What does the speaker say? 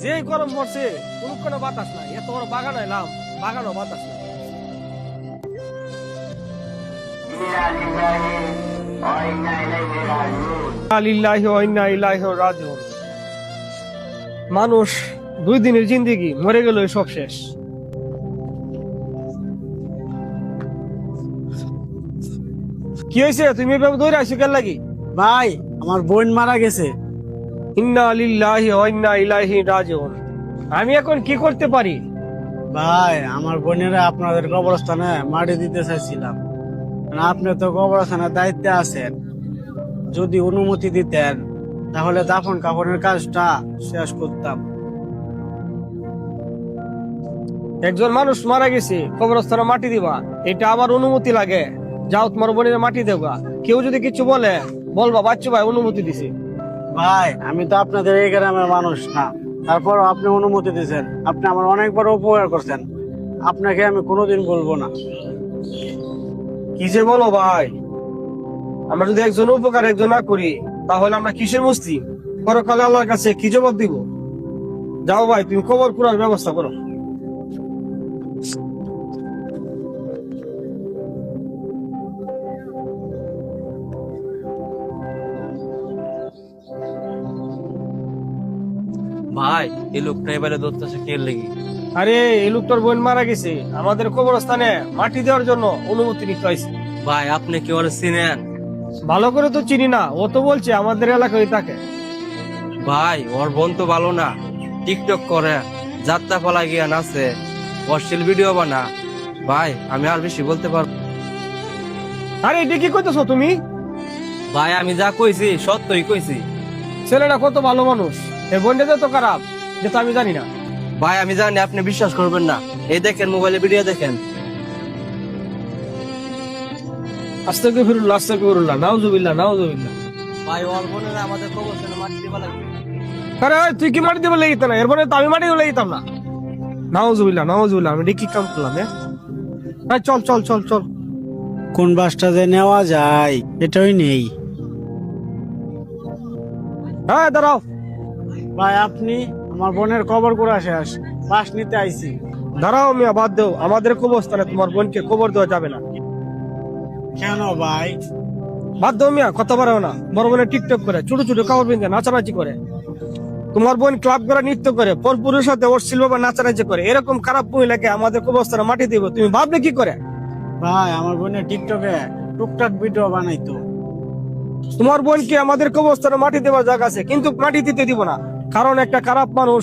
যে গরম পড়ছে কোনো বাতাস নাই, এত বড় বাগান এলাম, বাগানও বাতাস নাই। লিল্লাহি ওয়া ইন্না ইলাইহি রাজিউন। মানুষ 2 দিনের জিন্দেগি, মরে গেল সব শেষ। কি হয়েছে? তুমি এভাবে দৌড়ে আসো কেন লাগি? ভাই আমার বোন মারা গেছে। ইন্না লিল্লাহি ওয়া ইন্না ইলাইহি রাজিউন। আমি এখন কি করতে পারি? ভাই আমার বোনেরা আপনাদের কবরস্থানে মাটি দিতে চাইছিলাম, আপনি তো কবরস্থানের দায়িত্বে আছেন, যদি অনুমতি দিতেন তাহলে দাফন কাফনের কাজটা শেষ করতাম। একজন মানুষ মারা গেছে, কবরস্থানে মাটি দিবা, এটা আবার অনুমতি লাগে? যাও তোমার বোনের মাটি দেবা। কেউ যদি কিছু বলে বলবা বাচ্চু ভাই অনুমতি দিছে। ভাই আমি তো আপনাদের এই গ্রামের মানুষ না, তারপর আপনি অনুমতি দিয়েছেন, আপনি আমার অনেক বড় উপকার করছেন, আপনাকে আমি কোনোদিন বলবো না। কি যে বলো ভাই, আমরা যদি একজন উপকার একজন না করি তাহলে আমরা কিসের মুসলিম? পরকালে আল্লাহর কাছে কি জবাব দিব? যাও ভাই, তুমি কবর করার ব্যবস্থা করো। ভাই এই লোকটা এবারে ধরতেছে কে লেগে? আরে এই লোকটার বোন মারা গেছে, আমাদের কবরস্থানে মাটি দেওয়ার জন্য অনুমতি নিতে হয়েছে। ভাই আপনি কি ওরা চিনেন? ভালো করে তো চিনি না, ও তো বলছে আমাদের এলাকায় থাকে। ভাই ওর বোন তো ভালো না, টিকটক করে, যাত্রা পালা গিয়া নাচে, অশ্লীল ভিডিও বানা। ভাই আমি আর বেশি বলতে পারবো। আরে এটা কি করতেছো তুমি? ভাই আমি যা কইছি সত্যই কইছি। ছেলেটা কত ভালো মানুষ, এই বোনটা তো খারাপ যে তো আমি জানি না। ভাই আমি জানি আপনি বিশ্বাস করবেন না, এই দেখেন মোবাইলে ভিডিও দেখেন। আস্তাগফিরুল্লাহ, নাউজুবিল্লাহ, নাউজুবিল্লাহ। ভাই ওর বোনেরা আমাদের কবরস্থানে মাটি দিবা লাগবে। আরে ওই তুই কি মাটি দেবে লেগিত না, এরপরে তো আমি মাটি দেবে লেগিতাম না। নাউজুবিল্লাহ, নাউজুবিল্লাহ, আমি কি কাম করলাম? হ্যাঁ চল চল চল চল। কোন বাসটা যে নেওয়া যায় এটাই নেই। হ্যাঁ দাঁড়াও। ভাই আপনি আমার বোনের কবর করা শেষ, বাস নিতে আইছি। দাঁড়াও মিয়া, বাদ দেও, আমাদের কবরস্থানে তোমার বোনকে কবর দেওয়া যাবে না। কেন ভাই? বাদ দেও মিয়া, কথা বাড়াও না। বড় বোনে টিকটক করে, ছোট ছোট কাপড় পিনতে নাচানাচি করে। তোমার বোন ক্লাব করে নৃত্য করে, পরপুরের সাথে অশ্লীল ভাবে নাচানাচি করে, এরকম খারাপ মহিলাকে আমাদের কবরস্থানে মাটি দিব, তুমি ভাবলে কি করে? ভাই আমার বোনের টিকটকে টুকটাক ভিডিও বানাইতো। তোমার বোনকে আমাদের কবরস্থানে মাটি দেওয়ার জায়গা আছে, কিন্তু মাটি দিতে দিব না, কারণ একটা খারাপ মানুষ